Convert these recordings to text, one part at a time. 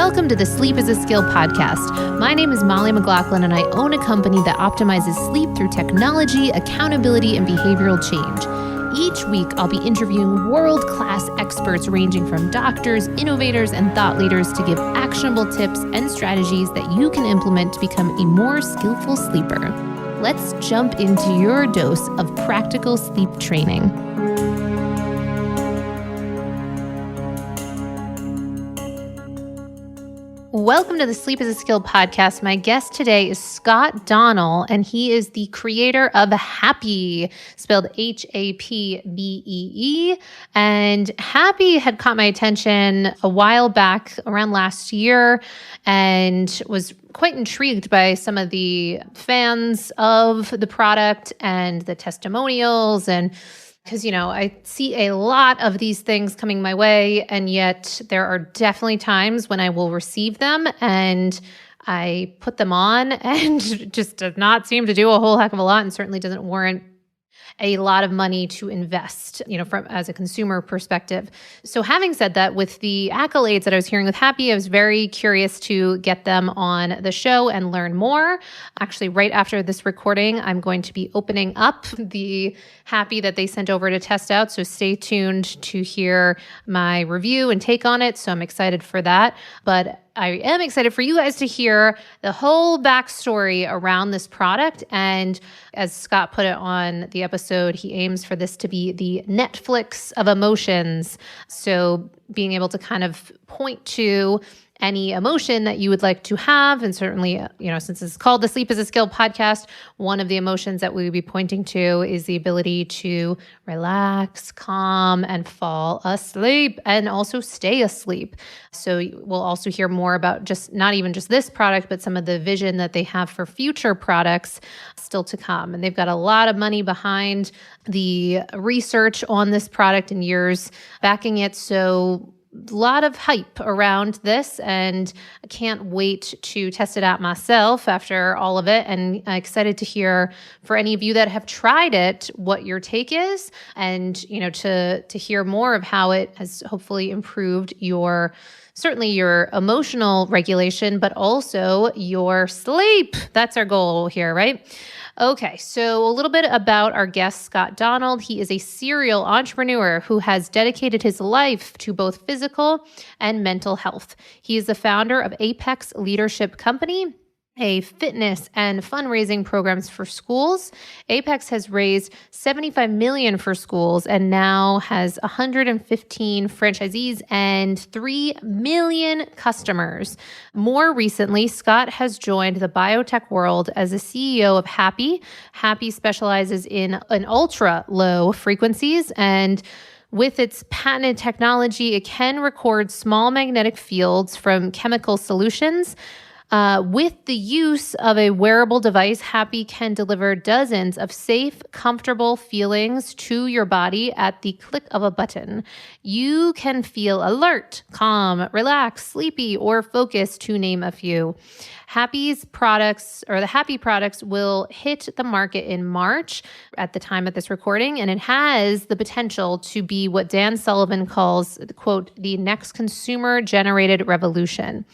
Welcome to the Sleep is a Skill podcast. My name is Molly McLaughlin, and I own a company that optimizes sleep through technology, accountability, and behavioral change. Each week, I'll be interviewing world-class experts ranging from doctors, innovators, and thought leaders to give actionable tips and strategies that you can implement to become a more skillful sleeper. Let's jump into your dose of practical sleep training. Welcome to the Sleep is a Skill podcast. My guest today is Scott Donnell, and he is the creator of Hapbee, spelled Hapbee. And Hapbee had caught my attention a while back, around last year, and was quite intrigued by some of the fans of the product and the testimonials, and because, I see a lot of these things coming my way, and yet there are definitely times when I will receive them and I put them on and just does not seem to do a whole heck of a lot, and certainly doesn't warrant a lot of money to invest, from as a consumer perspective. So having said that, with the accolades that I was hearing with Hapbee, I was very curious to get them on the show and learn more. Actually, right after this recording, I'm going to be opening up the Hapbee that they sent over to test out. So stay tuned to hear my review and take on it. So I'm excited for that. But I am excited for you guys to hear the whole backstory around this product. And as Scott put it on the episode, he aims for this to be the Netflix of emotions. So being able to kind of point to any emotion that you would like to have. And certainly, since it's called the Sleep is a Skill podcast, one of the emotions that we would be pointing to is the ability to relax, calm, and fall asleep, and also stay asleep. So we'll also hear more about not even just this product, but some of the vision that they have for future products still to come. And they've got a lot of money behind the research on this product and years backing it. So a lot of hype around this, and I can't wait to test it out myself after all of it. And I'm excited to hear for any of you that have tried it, what your take is, and to hear more of how it has hopefully improved certainly your emotional regulation, but also your sleep. That's our goal here, right? Okay, so a little bit about our guest, Scott Donnell. He is a serial entrepreneur who has dedicated his life to both physical and mental health. He is the founder of Apex Leadership Company, a fitness and fundraising programs for schools. Apex has raised $75 million for schools and now has 115 franchisees and 3 million customers. More recently, Scott has joined the biotech world as the CEO of Hapbee. Hapbee specializes in an ultra-low frequencies, and with its patented technology, it can record small magnetic fields from chemical solutions. With the use of a wearable device, Hapbee can deliver dozens of safe, comfortable feelings to your body at the click of a button. You can feel alert, calm, relaxed, sleepy, or focused, to name a few. Hapbee's products, or the Hapbee products, will hit the market in March at the time of this recording, and it has the potential to be what Dan Sullivan calls, quote, the next consumer-generated revolution.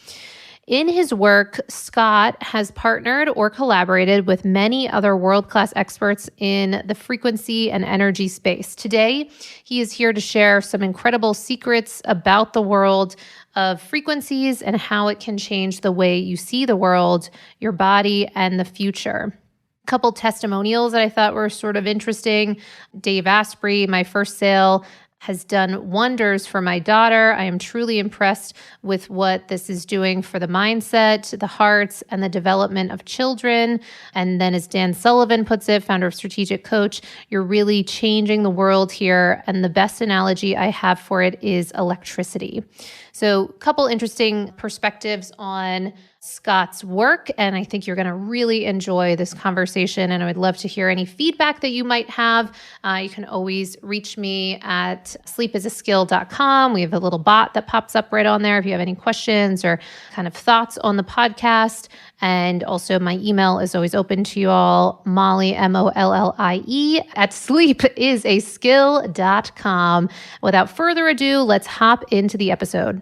In his work, Scott has partnered or collaborated with many other world-class experts in the frequency and energy space. Today, he is here to share some incredible secrets about the world of frequencies and how it can change the way you see the world, your body, and the future. A couple testimonials that I thought were sort of interesting. Dave Asprey, my first sale has done wonders for my daughter. I am truly impressed with what this is doing for the mindset, the hearts, and the development of children. And then as Dan Sullivan puts it, founder of Strategic Coach, you're really changing the world here. And the best analogy I have for it is electricity. So a couple interesting perspectives on Scott's work, and I think you're going to really enjoy this conversation, and I would love to hear any feedback that you might have. You can always reach me at sleepisaskill.com. We have a little bot that pops up right on there if you have any questions or kind of thoughts on the podcast. And also my email is always open to you all, Molly, MOLLIE, at sleepisaskill.com. Without further ado, let's hop into the episode.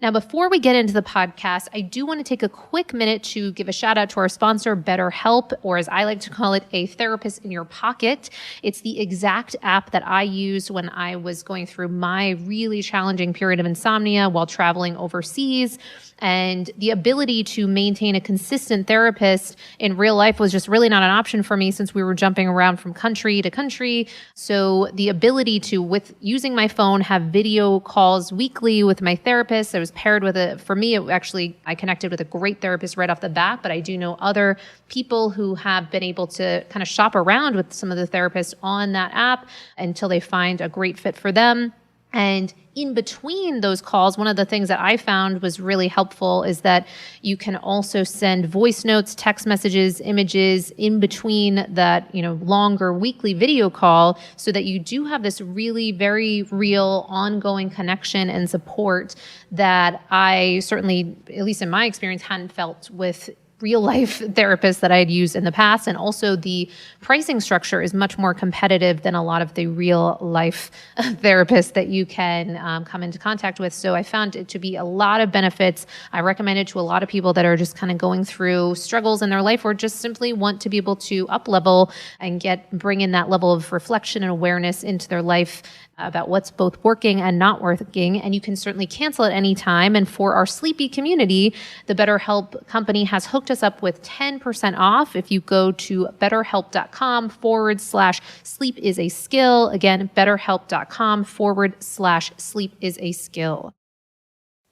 Now, before we get into the podcast, I do want to take a quick minute to give a shout out to our sponsor, BetterHelp, or as I like to call it, a therapist in your pocket. It's the exact app that I used when I was going through my really challenging period of insomnia while traveling overseas. And the ability to maintain a consistent therapist in real life was just really not an option for me since we were jumping around from country to country. So the ability to, with using my phone, have video calls weekly with my therapist. I was paired with I connected with a great therapist right off the bat, but I do know other people who have been able to kind of shop around with some of the therapists on that app until they find a great fit for them. And in between those calls, one of the things that I found was really helpful is that you can also send voice notes, text messages, images in between that, longer weekly video call so that you do have this really very real ongoing connection and support that I certainly, at least in my experience, hadn't felt with real life therapists that I had used in the past. And also the pricing structure is much more competitive than a lot of the real life therapists that you can come into contact with. So I found it to be a lot of benefits. I recommend it to a lot of people that are just kind of going through struggles in their life or just simply want to be able to up level and bring in that level of reflection and awareness into their life about what's both working and not working. And you can certainly cancel at any time. And for our sleepy community, the BetterHelp company has hooked us up with 10% off if you go to betterhelp.com/sleep is a skill. Again, betterhelp.com/sleep is a skill.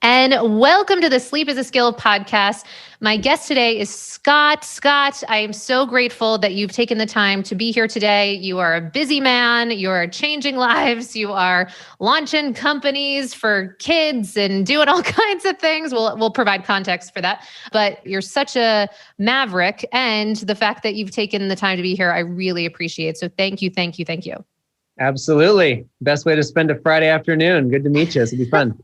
And welcome to the Sleep is a Skill podcast. My guest today is Scott. Scott, I am so grateful that you've taken the time to be here today. You are a busy man. You are changing lives. You are launching companies for kids and doing all kinds of things. We'll provide context for that. But you're such a maverick. And the fact that you've taken the time to be here, I really appreciate. So thank you, thank you, thank you. Absolutely. Best way to spend a Friday afternoon. Good to meet you. It'll be fun.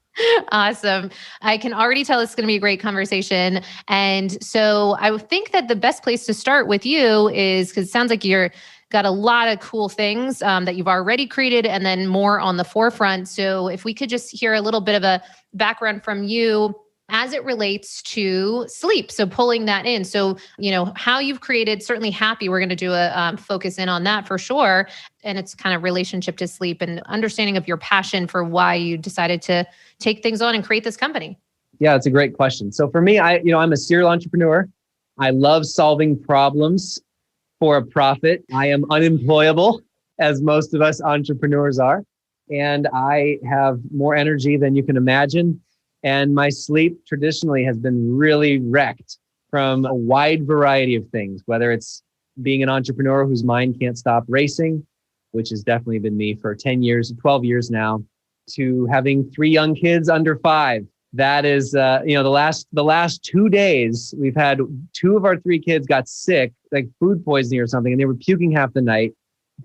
Awesome. I can already tell it's going to be a great conversation. And so I would think that the best place to start with you is, because it sounds like you're got a lot of cool things that you've already created and then more on the forefront. So if we could just hear a little bit of a background from you as it relates to sleep. So pulling that in. So, how you've created, certainly Hapbee, we're going to do a focus in on that for sure. And it's kind of relationship to sleep and understanding of your passion for why you decided to take things on and create this company. Yeah, it's a great question. So for me, I'm a serial entrepreneur. I love solving problems for a profit. I am unemployable, as most of us entrepreneurs are. And I have more energy than you can imagine. And my sleep traditionally has been really wrecked from a wide variety of things, whether it's being an entrepreneur whose mind can't stop racing, which has definitely been me for 10 years, 12 years now, to having 3 young kids under 5. That is, the last 2 days, we've had 2 of our 3 kids got sick, like food poisoning or something, and they were puking half the night.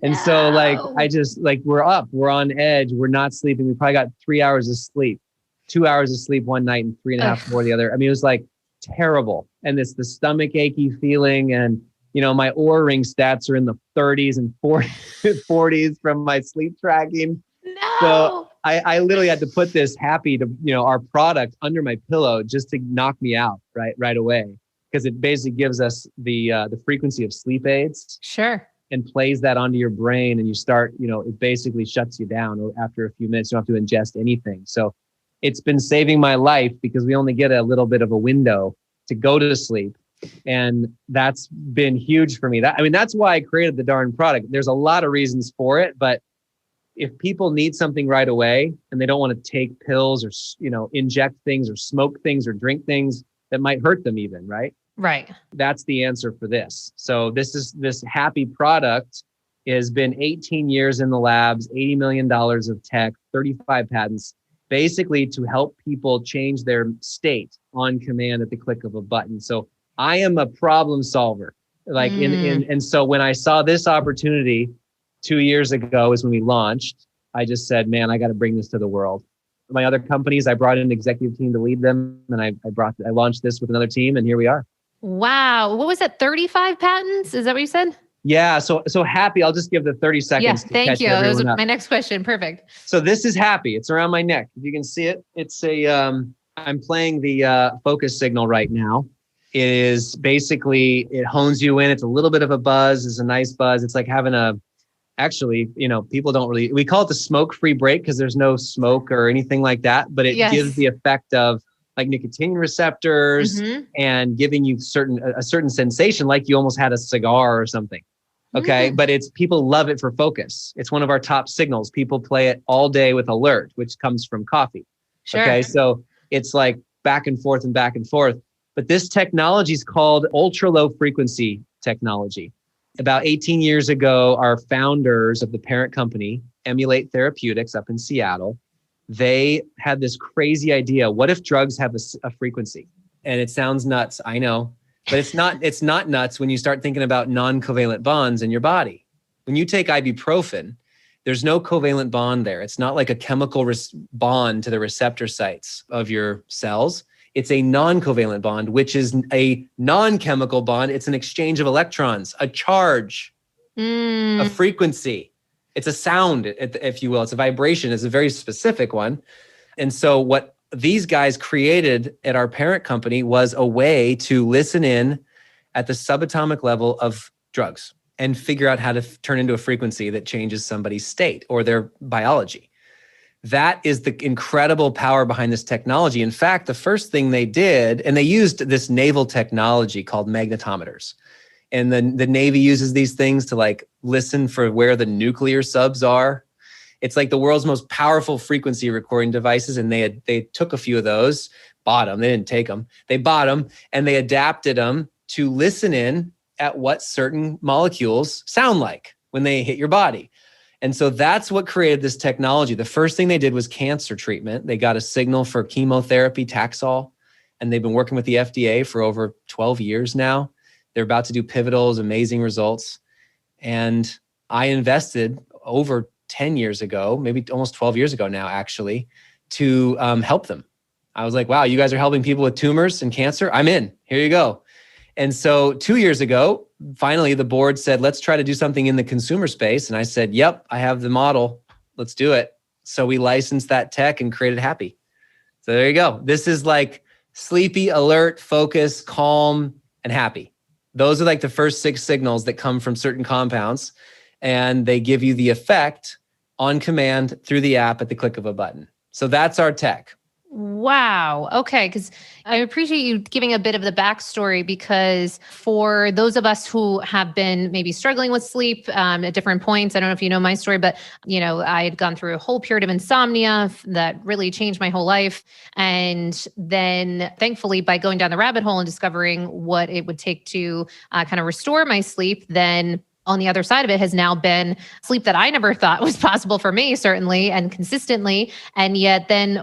And so we're on edge. We're not sleeping. We probably got 3 hours of sleep. 2 hours of sleep one night and 3.5 more the other. I mean, it was like terrible. And it's the stomach achy feeling. And, my Oura Ring stats are in the 30s and 40s from my sleep tracking. No. So I literally had to put this Hapbee to, our product under my pillow just to knock me out right away. Because it basically gives us the frequency of sleep aids. Sure. And plays that onto your brain. And you start, it basically shuts you down after a few minutes. You don't have to ingest anything. So it's been saving my life because we only get a little bit of a window to go to sleep. And that's been huge for me. That's why I created the darn product. There's a lot of reasons for it, but if people need something right away and they don't want to take pills or, inject things or smoke things or drink things that might hurt them even, right? Right. That's the answer for this. So this Hapbee product has been 18 years in the labs, $80 million of tech, 35 patents, basically to help people change their state on command at the click of a button. So I am a problem solver. And so when I saw this opportunity 2 years ago is when we launched, I just said, man, I got to bring this to the world. My other companies, I brought in an executive team to lead them. And I launched this with another team and here we are. Wow. What was that? 35 patents? Is that what you said? Yeah. So Hapbee, I'll just give the 30 seconds. Yes, thank you. That was up. my next question. Perfect. So this is Hapbee. It's around my neck. If you can see it, it's a I'm playing the focus signal right now. It is basically, it hones you in. It's a little bit of a buzz. It's a nice buzz. It's like having actually, people don't really, we call it the smoke-free break because there's no smoke or anything like that, but it gives Yes. the effect of like nicotine receptors Mm-hmm. and giving you a certain sensation, like you almost had a cigar or something. Okay. Mm. But people love it for focus. It's one of our top signals. People play it all day with alert, which comes from coffee. Sure. Okay. So it's like back and forth and back and forth. But this technology is called ultra low frequency technology. About 18 years ago, our founders of the parent company, Emulate Therapeutics up in Seattle, they had this crazy idea. What if drugs have a frequency? And it sounds nuts, I know, but it's not nuts when you start thinking about non-covalent bonds in your body. When you take ibuprofen, there's no covalent bond there. It's not like a chemical bond to the receptor sites of your cells. It's a non-covalent bond, which is a non-chemical bond. It's an exchange of electrons, a charge, a frequency. It's a sound, if you will. It's a vibration. It's a very specific one. And so what these guys created at our parent company was a way to listen in at the subatomic level of drugs and figure out how to turn into a frequency that changes somebody's state or their biology. That is the incredible power behind this technology. In fact, the first thing they did, and they used this naval technology called magnetometers. And the Navy uses these things to like listen for where the nuclear subs are. It's like the world's most powerful frequency recording devices. And they took a few of those, bought them. They didn't take them. They bought them and they adapted them to listen in at what certain molecules sound like when they hit your body. And so that's what created this technology. The first thing they did was cancer treatment. They got a signal for chemotherapy, Taxol, and they've been working with the FDA for over 12 years now. They're about to do pivotals, amazing results. And I invested over 10 years ago, maybe almost 12 years ago now, actually, to help them. I was like, wow, you guys are helping people with tumors and cancer? I'm in. Here you go. And so 2 years ago, finally, the board said, let's try to do something in the consumer space. And I said, yep, I have the model. Let's do it. So we licensed that tech and created Hapbee. So there you go. This is like sleepy, alert, focus, calm, and happy. Those are like the first 6 signals that come from certain compounds. And they give you the effect on command through the app at the click of a button. So that's our tech. Wow. Okay. Because I appreciate you giving a bit of the backstory, because for those of us who have been maybe struggling with sleep at different points, I don't know if you know my story, but I had gone through a whole period of insomnia that really changed my whole life. And then thankfully, by going down the rabbit hole and discovering what it would take to kind of restore my sleep, then on the other side of it has now been sleep that I never thought was possible for me, certainly, and consistently. And yet then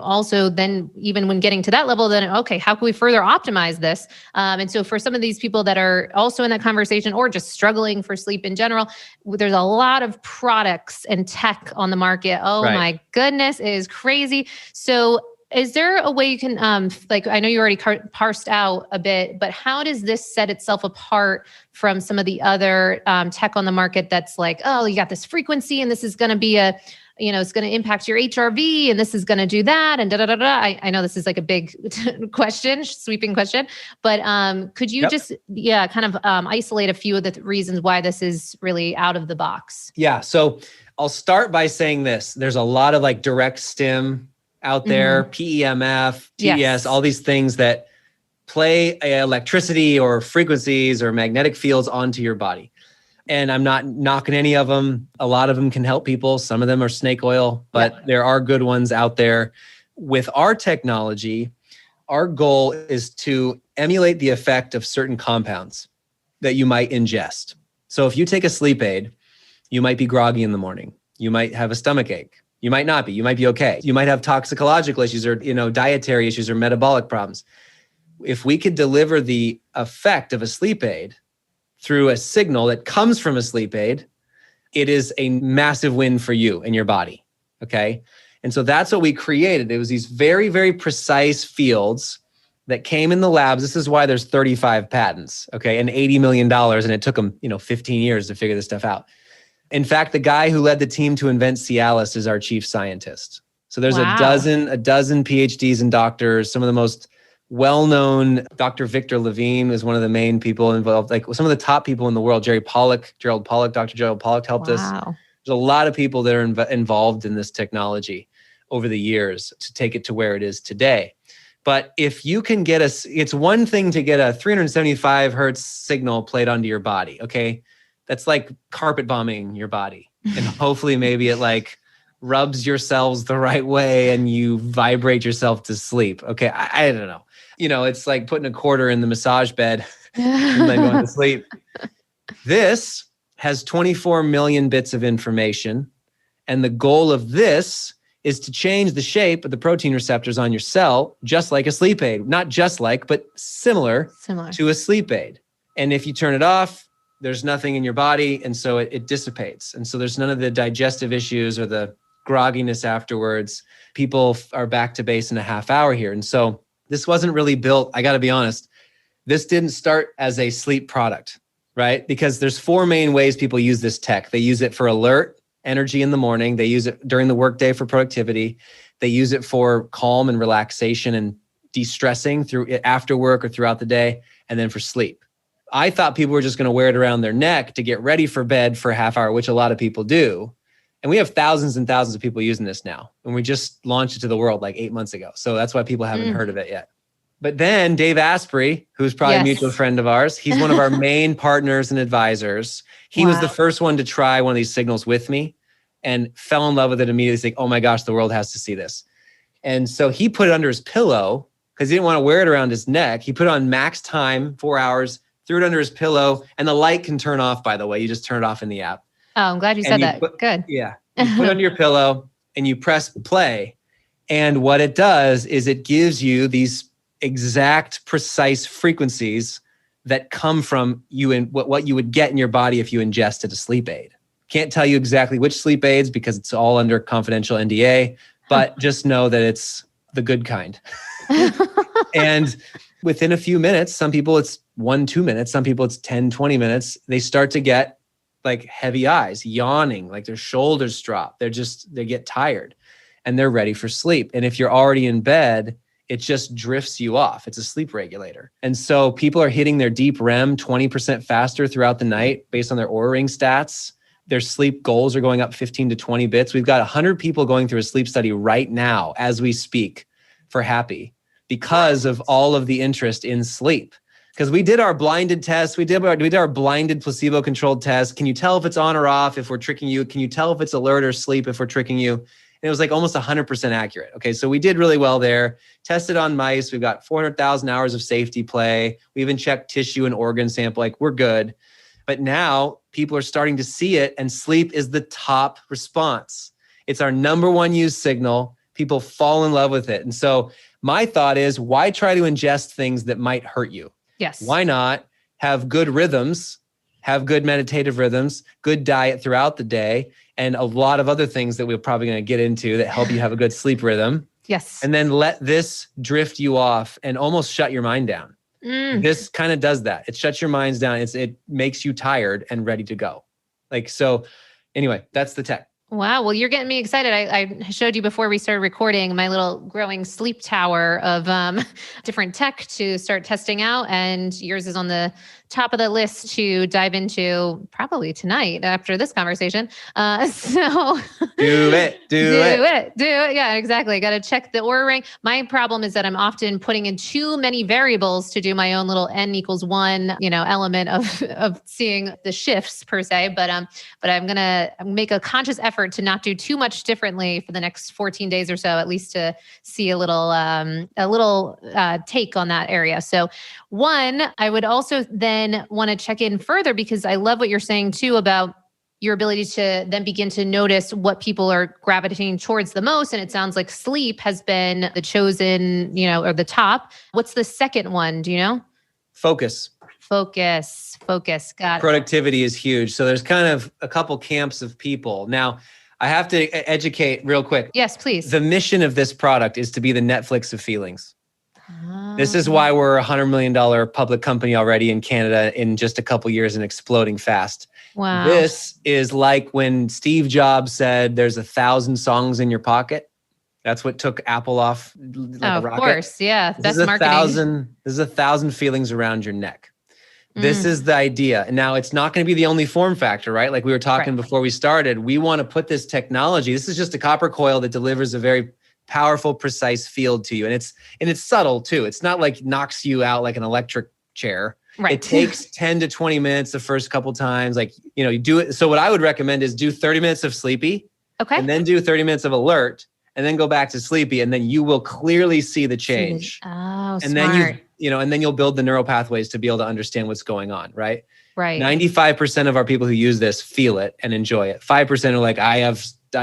even when getting to that level, then, okay, how can we further optimize this? And so for some of these people that are also in that conversation or just struggling for sleep in general, there's a lot of products and tech on the market. Oh my goodness, it is crazy. So is there a way you can, I know you already parsed out a bit, but how does this set itself apart from some of the other tech on the market that's like, oh, you got this frequency and this is going to be it's going to impact your HRV and this is going to do that and da-da-da-da. I know this is like a big question, sweeping question, but could you just kind of isolate a few of the reasons why this is really out of the box? Yeah. So I'll start by saying this. There's a lot of like direct stim out there, PEMF, TES, all these things that play electricity or frequencies or magnetic fields onto your body. And I'm not knocking any of them. A lot of them can help people. Some of them are snake oil, but there are good ones out there. With our technology, our goal is to emulate the effect of certain compounds that you might ingest. So if you take a sleep aid, you might be groggy in the morning. You might have a stomach ache. You might not be. You might be okay. You might have toxicological issues or, dietary issues or metabolic problems. If we could deliver the effect of a sleep aid through a signal that comes from a sleep aid, it is a massive win for you and your body. Okay. And so that's what we created. It was these very, very precise fields that came in the labs. This is why there's 35 patents. Okay. And $80 million. And it took them, 15 years to figure this stuff out. In fact, the guy who led the team to invent Cialis is our chief scientist. So there's Wow. a dozen PhDs and doctors. Some of the most well-known, Dr. Victor Levine was one of the main people involved. Like some of the top people in the world, Dr. Gerald Pollack helped us. Wow. There's a lot of people that are involved in this technology over the years to take it to where it is today. But if you can get it's one thing to get a 375 hertz signal played onto your body, okay? That's like carpet bombing your body. And hopefully maybe it like rubs your cells the right way and you vibrate yourself to sleep. Okay, I don't know. It's like putting a quarter in the massage bed and then going to sleep. This has 24 million bits of information. And the goal of this is to change the shape of the protein receptors on your cell, just like a sleep aid. Not just like, but similar to a sleep aid. And if you turn it off, there's nothing in your body. And so it dissipates. And so there's none of the digestive issues or the grogginess afterwards. People are back to base in a half hour here. And so this wasn't really built, I got to be honest, this didn't start as a sleep product, right? Because there's 4 main ways people use this tech. They use it for alert energy in the morning. They use it during the workday for productivity. They use it for calm and relaxation and de-stressing after work or throughout the day, and then for sleep. I thought people were just going to wear it around their neck to get ready for bed for a half hour, which a lot of people do. And we have thousands and thousands of people using this now. And we just launched it to the world like 8 months ago. So that's why people haven't heard of it yet. But then Dave Asprey, who's probably a mutual friend of ours, he's one of our main partners and advisors. He was the first one to try one of these signals with me and fell in love with it immediately, saying, oh my gosh, the world has to see this. And so he put it under his pillow because he didn't want to wear it around his neck. He put it on max time, 4 hours, threw it under his pillow, and the light can turn off, by the way. You just turn it off in the app. Oh, I'm glad you said that. Good. Yeah. You put it under your pillow and you press play. And what it does is it gives you these exact, precise frequencies that come from you and what you would get in your body if you ingested a sleep aid. Can't tell you exactly which sleep aids because it's all under confidential NDA, but just know that it's the good kind. And within a few minutes, some people it's 1-2 minutes, some people it's 10-20 minutes, they start to get like heavy eyes, yawning, like their shoulders drop. They get tired and they're ready for sleep. And if you're already in bed, it just drifts you off. It's a sleep regulator. And so people are hitting their deep REM 20% faster throughout the night based on their Oura Ring stats. Their sleep goals are going up 15 to 20 bits. We've got 100 people going through a sleep study right now as we speak for Hapbee because of all of the interest in sleep. Because we did our blinded test, we did our blinded placebo-controlled test. Can you tell if it's on or off if we're tricking you? Can you tell if it's alert or sleep if we're tricking you? And it was like almost 100% accurate. Okay, so we did really well there. Tested on mice. We've got 400,000 hours of safety play. We even checked tissue and organ sample. Like we're good. But now people are starting to see it, and sleep is the top response. It's our number one used signal. People fall in love with it. And so my thought is, why try to ingest things that might hurt you? Yes. Why not have good rhythms, have good meditative rhythms, good diet throughout the day, and a lot of other things that we're probably going to get into that help you have a good sleep rhythm. Yes. And then let this drift you off and almost shut your mind down. This kind of does that. It shuts your minds down. It makes you tired and ready to go. So anyway, that's the tech. Wow. Well, you're getting me excited. I showed you before we started recording my little growing sleep tower of different tech to start testing out. And yours is on the top of the list to dive into probably tonight after this conversation. So do it. Yeah, exactly. Got to check the Oura Ring. My problem is that I'm often putting in too many variables to do my own little n=1, element of seeing the shifts per se. But I'm going to make a conscious effort to not do too much differently for the next 14 days or so, at least to see a little take on that area. So one, I would also then want to check in further because I love what you're saying too about your ability to then begin to notice what people are gravitating towards the most. And it sounds like sleep has been the chosen, or the top. What's the second one? Do you know? Focus. Got it. Productivity is huge. So there's kind of a couple camps of people. Now, I have to educate real quick. Yes, please. The mission of this product is to be the Netflix of feelings. This is why we're a $100 million public company already in Canada in just a couple years and exploding fast. Wow. This is like when Steve Jobs said, there's 1,000 songs in your pocket. That's what took Apple off like Oh, a of rocket. course. Yeah. This Best is marketing. this is 1,000 feelings around your neck. This Mm, is the idea. And now it's not going to be the only form factor, right? Like we were talking right. before we started, we want to put this technology. This is just a copper coil that delivers a very powerful, precise field to you. And it's subtle too. It's not like knocks you out like an electric chair. It Right. takes 10 to 20 minutes the first couple times. Like, you do it. So what I would recommend is do 30 minutes of sleepy Okay. and then do 30 minutes of alert and then go back to sleepy. And then you will clearly see the change. Oh, And then smart. and then you'll build the neural pathways to be able to understand what's going on, right? Right. 95% of our people who use this feel it and enjoy it. 5% are like, I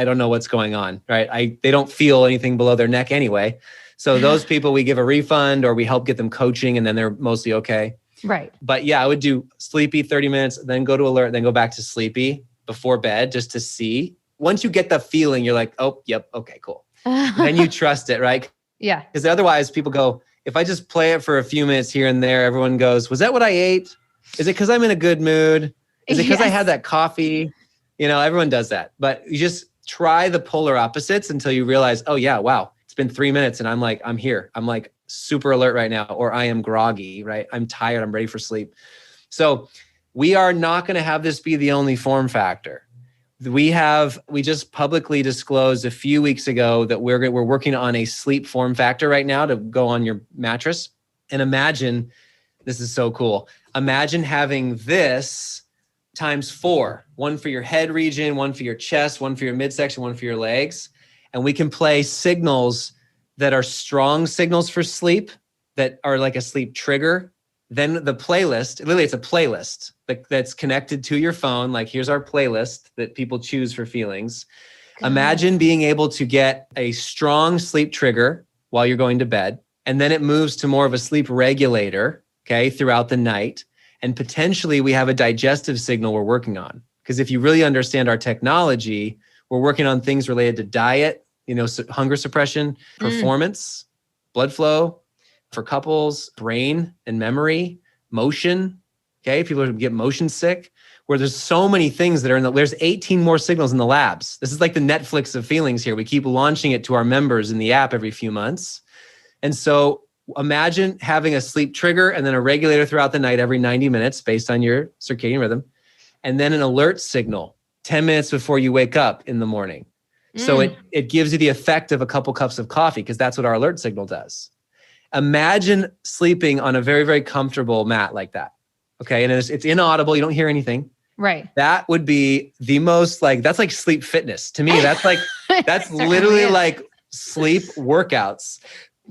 don't know what's going on, right? They don't feel anything below their neck anyway. So those people, we give a refund or we help get them coaching and then they're mostly okay. Right. But yeah, I would do sleepy 30 minutes, then go to alert, then go back to sleepy before bed just to see. Once you get the feeling, you're like, oh, yep, okay, cool. Then you trust it, right? Yeah. Because otherwise people go, if I just play it for a few minutes here and there, everyone goes, was that what I ate? Is it because I'm in a good mood? Is it because I had that coffee? Everyone does that. But you just try the polar opposites until you realize, oh yeah, wow, it's been 3 minutes and I'm here. I'm like super alert right now, or I am groggy, right? I'm tired. I'm ready for sleep. So we are not going to have this be the only form factor. We just publicly disclosed a few weeks ago that we're working on a sleep form factor right now to go on your mattress. And imagine, this is so cool. Imagine having this times 4, one for your head region, one for your chest, one for your midsection, one for your legs. And we can play signals that are strong signals for sleep that are like a sleep trigger. Then the playlist, literally it's a playlist that's connected to your phone. Like here's our playlist that people choose for feelings. Imagine being able to get a strong sleep trigger while you're going to bed. And then it moves to more of a sleep regulator, okay, throughout the night. And potentially we have a digestive signal we're working on. Because if you really understand our technology, we're working on things related to diet, hunger suppression, performance, blood flow, for couples, brain and memory, motion. Okay. People get motion sick, where there's so many things that are there's 18 more signals in the labs. This is like the Netflix of feelings here. We keep launching it to our members in the app every few months. And so imagine having a sleep trigger and then a regulator throughout the night every 90 minutes based on your circadian rhythm. And then an alert signal 10 minutes before you wake up in the morning. So it gives you the effect of a couple cups of coffee because that's what our alert signal does. Imagine sleeping on a very, very comfortable mat like that. Okay. And it's inaudible. You don't hear anything. Right. That would be the most that's like sleep fitness. To me, that's like, that's literally like sleep workouts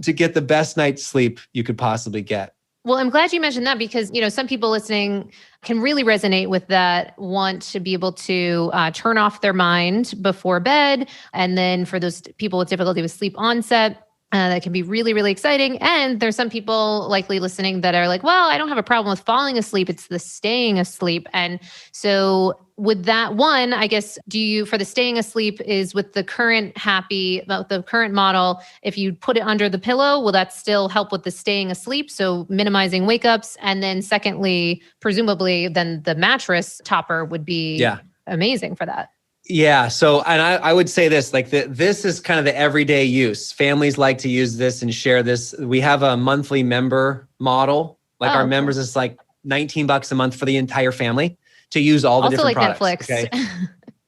to get the best night's sleep you could possibly get. Well, I'm glad you mentioned that because, some people listening can really resonate with that, want to be able to turn off their mind before bed. And then for those people with difficulty with sleep onset, that can be really, really exciting. And there's some people likely listening that are like, well, I don't have a problem with falling asleep. It's the staying asleep. And so with that one, I guess, for the staying asleep is with the current Hapbee, the current model, if you put it under the pillow, will that still help with the staying asleep? So minimizing wake ups. And then secondly, presumably then the mattress topper would be amazing for that. Yeah. So, and I would say this, this is kind of the everyday use. Families like to use this and share this. We have a monthly member model. Our members is like $19 a month for the entire family to use all the also different like products. Netflix.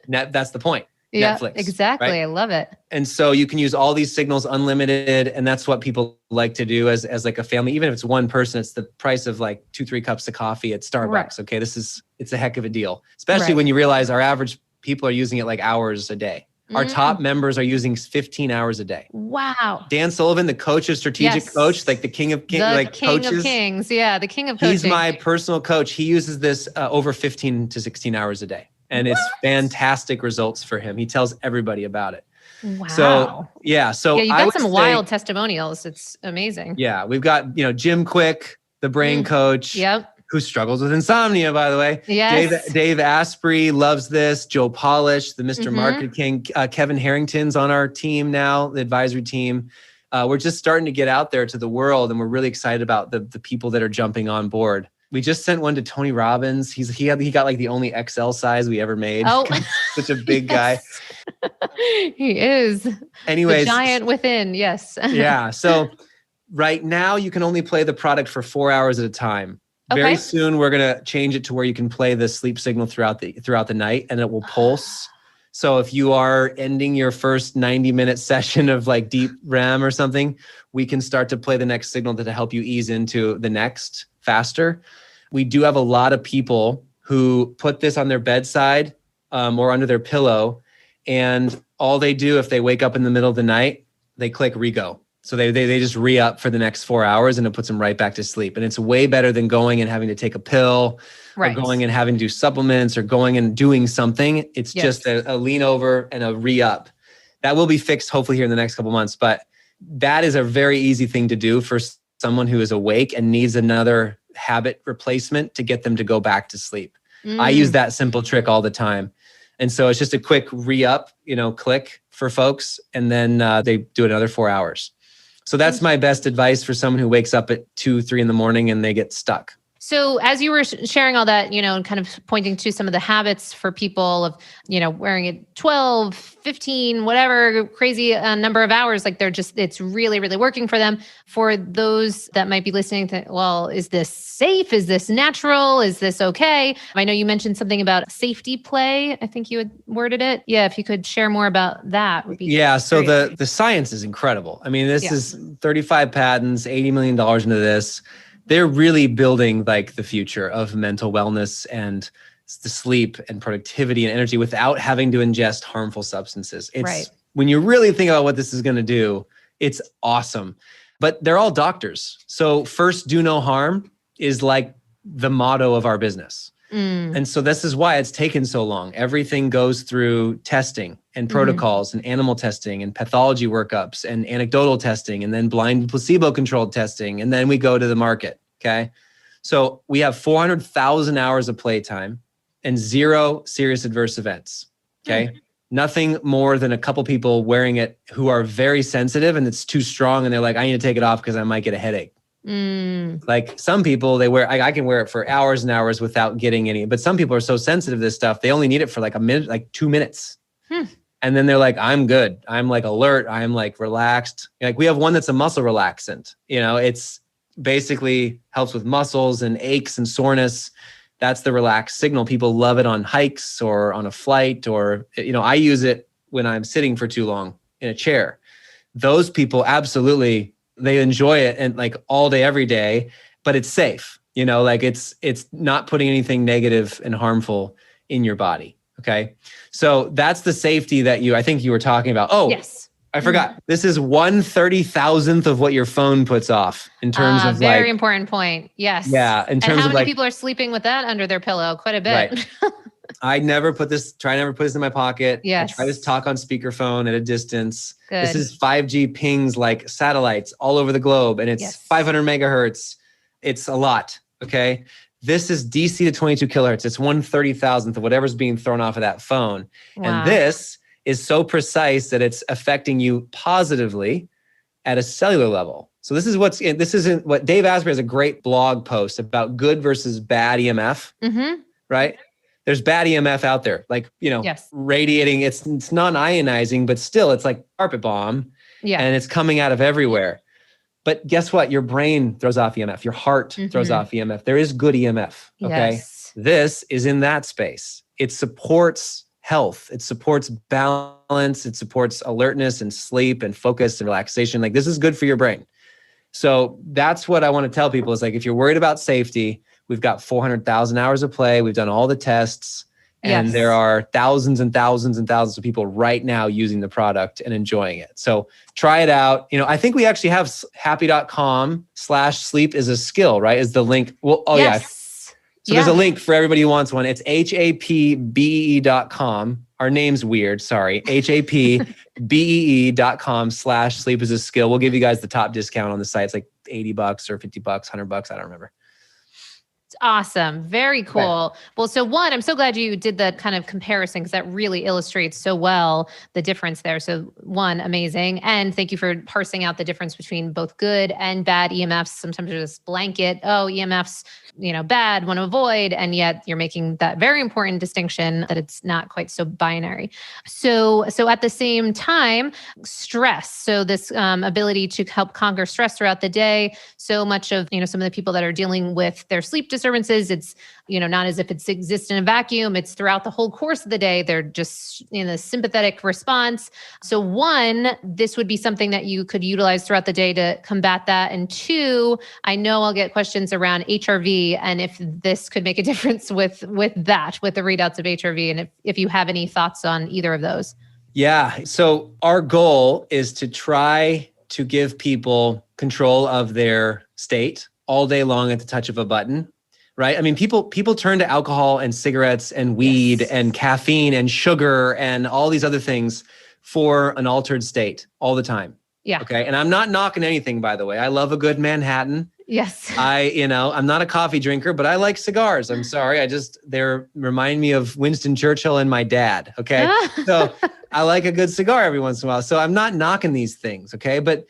Okay. That's the point. Yeah, Netflix. Exactly. Right? I love it. And so you can use all these signals unlimited. And that's what people like to do as like a family. Even if it's one person, it's the price of like 2-3 cups of coffee at Starbucks. Right. Okay. It's a heck of a deal, especially when you realize our average people are using it like hours a day. Our top members are using 15 hours a day. Wow. Dan Sullivan, the coach of strategic coach, like the king of kings, like king coaches. Of kings. Yeah. The king of coaching. He's my personal coach. He uses this over 15 to 16 hours a day. And it's fantastic results for him. He tells everybody about it. Wow. So you got some wild testimonials. It's amazing. Yeah. We've got, Jim Quick, the brain coach. Yep. Who struggles with insomnia, by the way. Yes. Dave Asprey loves this. Joe Polish, the Mr. Market King. Kevin Harrington's on our team now, the advisory team. We're just starting to get out there to the world, and we're really excited about the people that are jumping on board. We just sent one to Tony Robbins. He got like the only XL size we ever made. Oh, Such a big guy. He is. Anyways, the giant within. Yes. Yeah. So right now you can only play the product for 4 hours at a time. Very soon we're going to change it to where you can play the sleep signal throughout the night, and it will pulse. So if you are ending your first 90-minute session of like deep REM or something, we can start to play the next signal to help you ease into the next faster. We do have a lot of people who put this on their bedside or under their pillow, and all they do if they wake up in the middle of the night, they click re-go. So they just re-up for the next 4 hours, and it puts them right back to sleep. And it's way better than going and having to take a pill or going and having to do supplements or going and doing something. It's just a lean over and a re-up. That will be fixed hopefully here in the next couple months. But that is a very easy thing to do for someone who is awake and needs another habit replacement to get them to go back to sleep. I use that simple trick all the time. And so it's just a quick re-up, click for folks. And then they do another 4 hours. So that's my best advice for someone who wakes up at 2, 3 in the morning and they get stuck. So as you were sharing all that, and kind of pointing to some of the habits for people of, wearing it 12, 15, whatever crazy number of hours, like it's really, really working for them. For those that might be listening to, well, is this safe? Is this natural? Is this okay? I know you mentioned something about safety play. I think you had worded it. Yeah. If you could share more about that would be So great. the science is incredible. I mean, this is 35 patents, $80 million into this. They're really building like the future of mental wellness and the sleep and productivity and energy without having to ingest harmful substances. It's when you really think about what this is going to do, it's awesome. But they're all doctors. So first, do no harm is like the motto of our business. And so this is why it's taken so long. Everything goes through testing and protocols and animal testing and pathology workups and anecdotal testing and then blind placebo-controlled testing. And then we go to the market, okay? So we have 400,000 hours of playtime and 0 serious adverse events, okay? Nothing more than a couple people wearing it who are very sensitive and it's too strong and they're like, I need to take it off because I might get a headache. Like some people, I can wear it for hours and hours without getting any, but some people are so sensitive to this stuff, they only need it for like a minute, like 2 minutes. And then they're like, I'm good. I'm like alert. I'm like relaxed. Like we have one that's a muscle relaxant. It's basically helps with muscles and aches and soreness. That's the relaxed signal. People love it on hikes or on a flight or, I use it when I'm sitting for too long in a chair. Those people absolutely, they enjoy it and like all day, every day, but it's safe. Like it's not putting anything negative and harmful in your body. Okay. So that's the safety that I think you were talking about. Oh, yes. I forgot. This is 1/30,000th of what your phone puts off in terms of very important point. Yes. Yeah. In terms and how of many people are sleeping with that under their pillow? Quite a bit. Right. I never put this in my pocket. Yes. I try to talk on speakerphone at a distance. Good. This is 5G pings like satellites all over the globe and it's 500 megahertz. It's a lot. Okay. This is DC to 22 kilohertz. It's 1/30,000th of whatever's being thrown off of that phone. Wow. And this is so precise that it's affecting you positively at a cellular level. So this is what Dave Asprey has a great blog post about good versus bad EMF, right? There's bad EMF out there, like, radiating. It's non-ionizing, but still it's like carpet bomb and it's coming out of everywhere. But guess what? Your brain throws off EMF. Your heart throws off EMF. There is good EMF. Okay. Yes. This is in that space. It supports health. It supports balance. It supports alertness and sleep and focus and relaxation. Like this is good for your brain. So that's what I want to tell people is like, if you're worried about safety, we've got 400,000 hours of play. We've done all the tests. And there are thousands and thousands and thousands of people right now using the product and enjoying it. So try it out. I think we actually have hapbee.com/sleep is a skill, right? Is the link. Well, So there's a link for everybody who wants one. It's hapbee.com. Our name's weird. Sorry. hapbee.com/sleep is a skill. We'll give you guys the top discount on the site. It's like $80 or $50, $100. I don't remember. It's Awesome. Very cool. Well, so one, I'm so glad you did that kind of comparison because that really illustrates so well the difference there. So one, amazing. And thank you for parsing out the difference between both good and bad EMFs. Sometimes there's this blanket, oh, EMFs, bad, want to avoid. And yet you're making that very important distinction that it's not quite so binary. So at the same time, stress. So this ability to help conquer stress throughout the day. So much of, some of the people that are dealing with their sleep disturbances, it's, not as if it exists in a vacuum. It's throughout the whole course of the day. They're just in a sympathetic response. So one, this would be something that you could utilize throughout the day to combat that. And two, I know I'll get questions around HRV and if this could make a difference with the readouts of HRV, and if you have any thoughts on either of those. Yeah. So our goal is to try to give people control of their state all day long at the touch of a button, right? I mean, people turn to alcohol and cigarettes and weed and caffeine and sugar and all these other things for an altered state all the time. Yeah. Okay. And I'm not knocking anything, by the way. I love a good Manhattan. Yes. I'm not a coffee drinker, but I like cigars. I'm sorry. They remind me of Winston Churchill and my dad. Okay. So I like a good cigar every once in a while. So I'm not knocking these things. Okay. But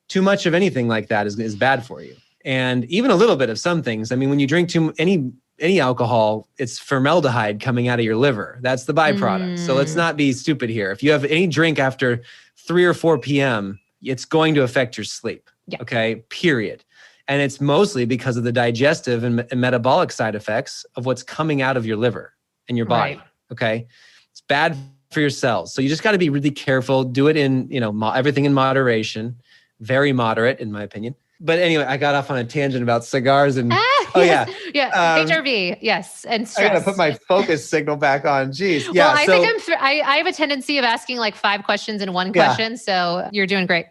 too much of anything like that is bad for you. And even a little bit of some things. I mean, when you drink any alcohol, it's formaldehyde coming out of your liver. That's the byproduct. So let's not be stupid here. If you have any drink after 3 or 4 p.m., it's going to affect your sleep. Yeah. Okay. Period. And it's mostly because of the digestive and metabolic side effects of what's coming out of your liver and your body. Right. Okay. It's bad for your cells. So you just got to be really careful. Do it in, everything in moderation, very moderate, in my opinion. But anyway, I got off on a tangent about cigars and HRV, yes, and stress. I gotta put my focus signal back on. Jeez, yeah. Well, I think I have a tendency of asking like 5 questions in one question, so you're doing great.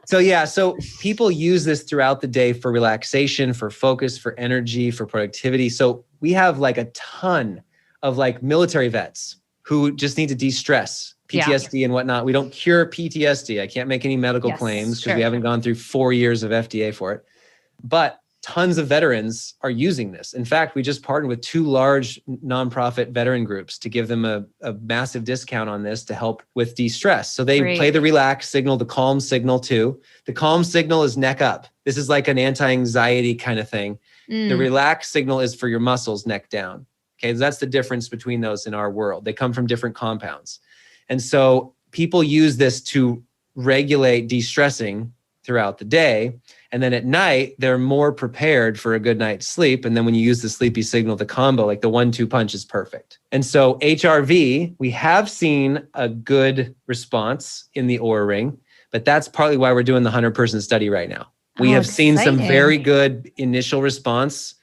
So people use this throughout the day for relaxation, for focus, for energy, for productivity. So we have like a ton of like military vets who just need to de-stress. PTSD and whatnot. We don't cure PTSD. I can't make any medical claims because we haven't gone through 4 years of FDA for it. But tons of veterans are using this. In fact, we just partnered with 2 large nonprofit veteran groups to give them a massive discount on this to help with de-stress. So they play the relax signal, the calm signal too. The calm signal is neck up. This is like an anti-anxiety kind of thing. The relax signal is for your muscles, neck down. Okay, so that's the difference between those in our world. They come from different compounds. And so people use this to regulate de-stressing throughout the day. And then at night, they're more prepared for a good night's sleep. And then when you use the sleepy signal, the combo, like the 1-2 punch is perfect. And so HRV, we have seen a good response in the Oura Ring, but that's partly why we're doing the 100-person study right now. We have seen some very good initial response,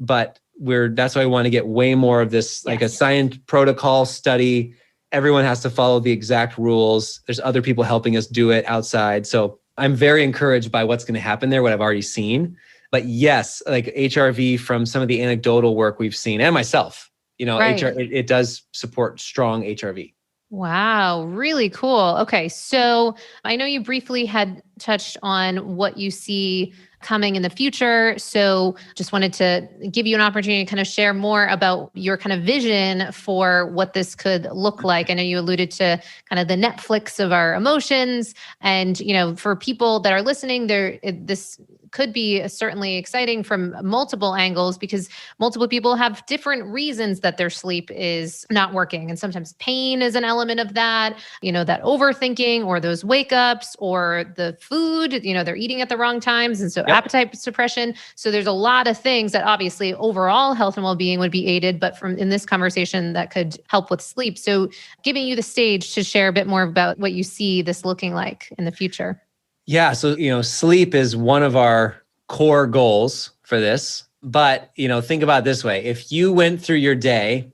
but that's why we want to get way more of this, like a science protocol study. Everyone has to follow the exact rules. There's other people helping us do it outside. So I'm very encouraged by what's going to happen there, what I've already seen. But yes, like HRV from some of the anecdotal work we've seen and myself, it does support strong HRV. Wow, really cool. Okay, so I know you briefly had touched on what you see coming in the future. So just wanted to give you an opportunity to kind of share more about your kind of vision for what this could look like. I know you alluded to kind of the Netflix of our emotions. And, for people that are listening, this could be certainly exciting from multiple angles because multiple people have different reasons that their sleep is not working. And sometimes pain is an element of that, that overthinking or those wake ups or the food, they're eating at the wrong times. And so appetite suppression. So there's a lot of things that obviously overall health and well-being would be aided, but in this conversation that could help with sleep. So giving you the stage to share a bit more about what you see this looking like in the future. Yeah. So, sleep is one of our core goals for this. But, think about it this way. If you went through your day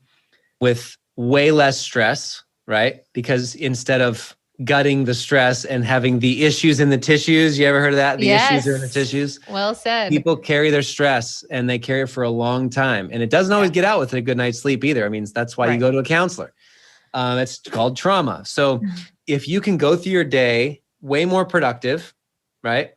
with way less stress, right? Because instead of gutting the stress and having the issues in the tissues, you ever heard of that? The issues are in the tissues. Well said. People carry their stress and they carry it for a long time. And it doesn't always get out with a good night's sleep either. I mean, that's why you go to a counselor. It's called trauma. So if you can go through your day way more productive, right?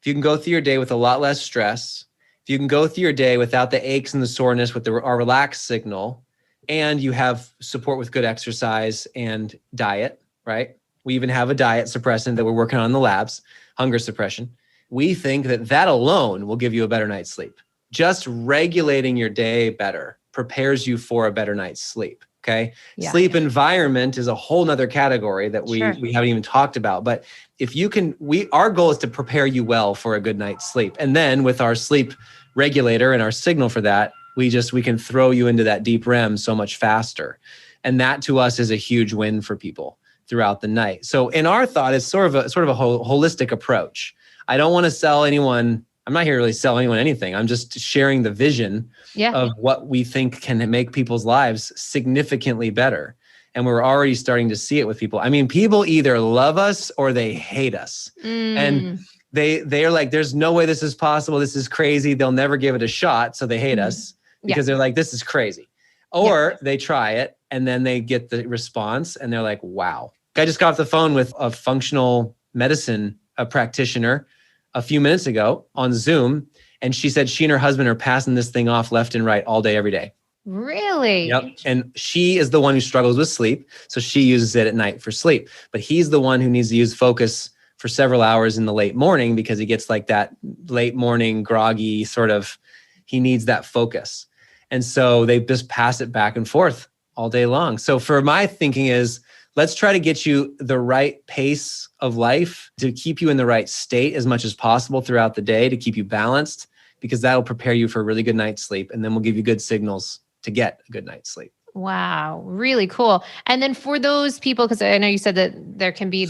If you can go through your day with a lot less stress if you can go through your day without the aches and the soreness with our relaxed signal, and you have support with good exercise and diet, right? We even have a diet suppressant that we're working on in the labs, hunger suppression. We think that that alone will give you a better night's sleep. Just regulating your day better prepares you for a better night's sleep. Okay. Yeah. Sleep environment is a whole nother category that we haven't even talked about. But if you can, our goal is to prepare you well for a good night's sleep. And then with our sleep regulator and our signal for that, we can throw you into that deep REM so much faster. And that to us is a huge win for people throughout the night. So in our thought, it's sort of a holistic approach. I don't want to sell anyone. I'm not here to really sell anyone anything. I'm just sharing the vision of what we think can make people's lives significantly better. And we're already starting to see it with people. I mean, people either love us or they hate us. And they are like, there's no way this is possible. This is crazy. They'll never give it a shot. So they hate us because they're like, this is crazy. Or they try it and then they get the response and they're like, wow. I just got off the phone with a functional medicine practitioner a few minutes ago on Zoom. And she said she and her husband are passing this thing off left and right all day, every day. Really? Yep. And she is the one who struggles with sleep. So she uses it at night for sleep. But he's the one who needs to use focus for several hours in the late morning because he gets like that late morning groggy sort of, he needs that focus. And so they just pass it back and forth all day long. So for my thinking is, let's try to get you the right pace of life to keep you in the right state as much as possible throughout the day to keep you balanced, because that'll prepare you for a really good night's sleep. And then we'll give you good signals to get a good night's sleep. Wow, really cool. And then for those people, because I know you said that there can be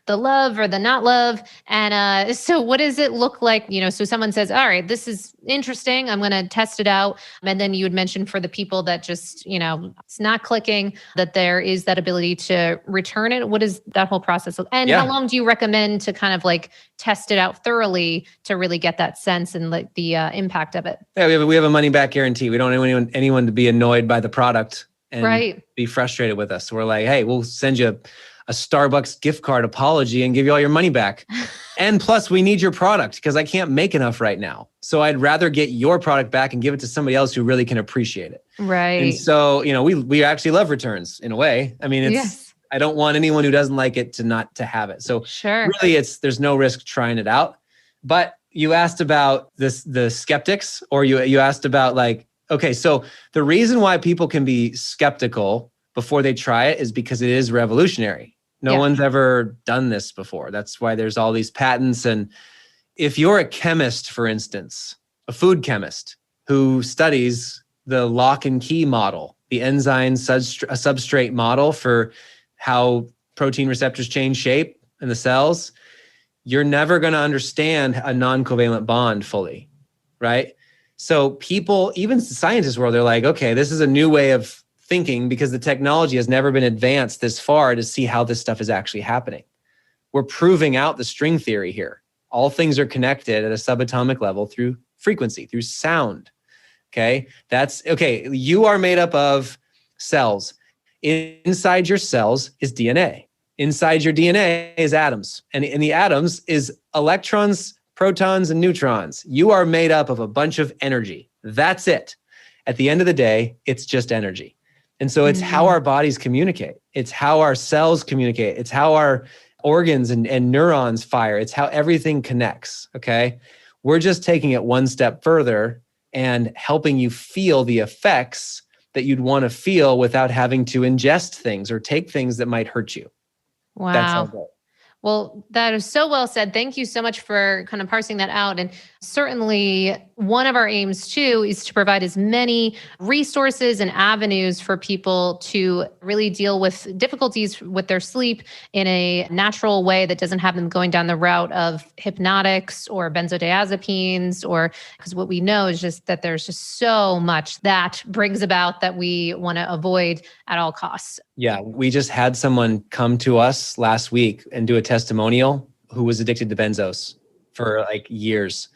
the love or the not love. And so what does it look like? So someone says, all right, this is interesting. I'm going to test it out. And then you would mention for the people that just, it's not clicking, that there is that ability to return it. What is that whole process? And how long do you recommend to kind of like test it out thoroughly to really get that sense and like the impact of it? Yeah, we have a money back guarantee. We don't want anyone to be annoyed by the product and be frustrated with us. So we're like, hey, we'll send you a Starbucks gift card apology and give you all your money back. And plus we need your product because I can't make enough right now. So I'd rather get your product back and give it to somebody else who really can appreciate it. Right. And so, we actually love returns in a way. I mean, I don't want anyone who doesn't like it to not to have it. So really there's no risk trying it out. But you asked about the skeptics, or you asked about like, okay, so the reason why people can be skeptical before they try it is because it is revolutionary. No one's ever done this before. That's why there's all these patents. And if you're a chemist, for instance, a food chemist who studies the lock and key model, the enzyme substrate model for how protein receptors change shape in the cells, you're never going to understand a non-covalent bond fully, right? So people, even the scientist world, they're like, okay, this is a new way of thinking because the technology has never been advanced this far to see how this stuff is actually happening. We're proving out the string theory here. All things are connected at a subatomic level through frequency, through sound. Okay, you are made up of cells. Inside your cells is DNA. Inside your DNA is atoms. And in the atoms is electrons, protons, and neutrons. You are made up of a bunch of energy. That's it. At the end of the day, it's just energy. And so it's how our bodies communicate. It's how our cells communicate. It's how our organs and neurons fire. It's how everything connects, okay? We're just taking it one step further and helping you feel the effects that you'd want to feel without having to ingest things or take things that might hurt you. Wow. That's our goal. Well, that is so well said. Thank you so much for kind of parsing that out. And certainly one of our aims too is to provide as many resources and avenues for people to really deal with difficulties with their sleep in a natural way that doesn't have them going down the route of hypnotics or benzodiazepines, or because what we know is just that there's just so much that brings about that we want to avoid at all costs. Yeah, we just had someone come to us last week and do a testimonial who was addicted to benzos for like years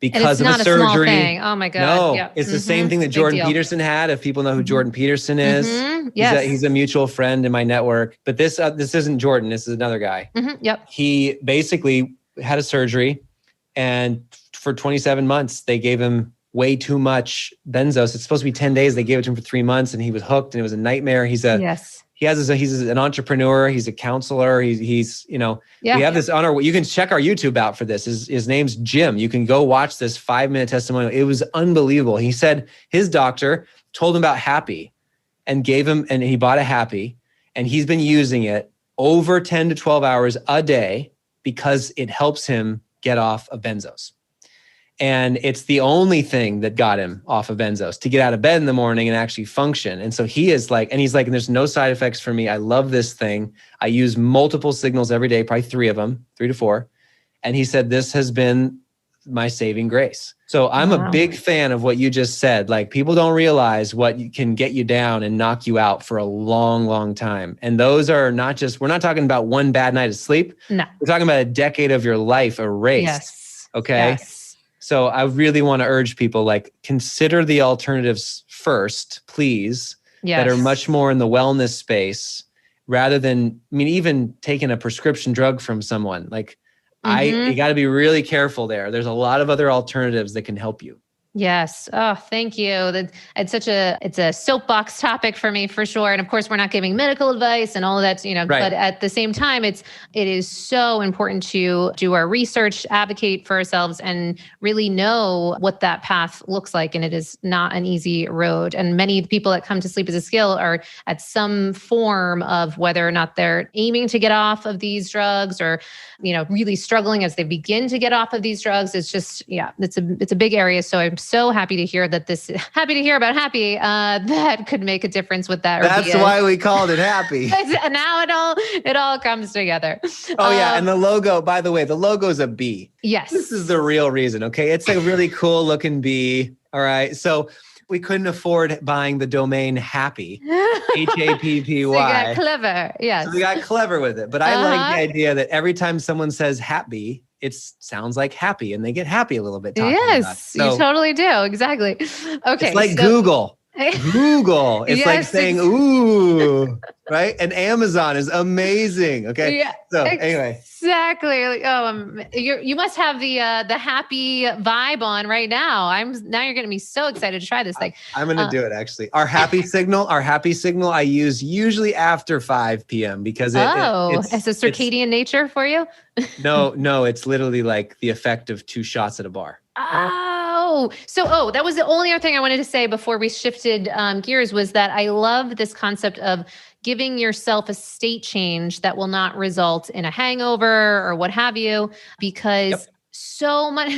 because of a surgery. Small thing. Oh my God. No, it's the same thing that Jordan Peterson had. If people know who Jordan Peterson is, he's a mutual friend in my network. But this isn't Jordan. This is another guy. Yep. He basically had a surgery, and for 27 months, they gave him way too much benzos. It's supposed to be 10 days. They gave it to him for 3 months and he was hooked and it was a nightmare. He's an entrepreneur. He's a counselor. He's we have this on our, you can check our YouTube out for this. His name's Jim. You can go watch this 5-minute testimonial. It was unbelievable. He said his doctor told him about Hapbee and he bought a Hapbee and he's been using it over 10 to 12 hours a day because it helps him get off of benzos. And it's the only thing that got him off of benzos, to get out of bed in the morning and actually function. And so he's like, there's no side effects for me. I love this thing. I use multiple signals every day, probably 3 to 4. And he said, this has been my saving grace. So I'm a big fan of what you just said. Like, people don't realize what can get you down and knock you out for a long, long time. And those are not just, we're not talking about one bad night of sleep. No. We're talking about a decade of your life erased. Yes. Okay. Yes. So I really want to urge people, like, consider the alternatives first, please, that are much more in the wellness space rather than, even taking a prescription drug from someone. Like, you got to be really careful there. There's a lot of other alternatives that can help you. Yes. Oh, thank you. It's a soapbox topic for me, for sure. And of course, we're not giving medical advice and all of that, Right. But at the same time, it is so important to do our research, advocate for ourselves, and really know what that path looks like. And it is not an easy road. And many people that come to Sleep as a Skill are at some form of whether or not they're aiming to get off of these drugs or, really struggling as they begin to get off of these drugs. It's just, it's a big area. So I'm so happy to hear about Hapbee, that could make a difference with that. That's why we called it Hapbee. Now it all comes together. Oh yeah. And the logo, by the way, the logo is a bee. Yes. This is the real reason. Okay. It's a really cool looking bee. All right. So we couldn't afford buying the domain Hapbee, Happy. So you got clever. Yes. So we got clever with it. But I like the idea that every time someone says Hapbee, it sounds like happy and they get happy a little bit. Yes, you totally do. Exactly. Okay. It's like Google. Google. It's like saying, ooh, right? And Amazon is amazing. Okay. Yeah, so anyway. Exactly. You must have the happy vibe on right now. Now you're getting me so excited to try this thing. I'm going to do it actually. Our happy signal I use usually after 5 p.m. because it's a circadian nature for you. No, it's literally like the effect of 2 shots at a bar. That was the only other thing I wanted to say before we shifted gears, was that I love this concept of giving yourself a state change that will not result in a hangover or what have you, because so much,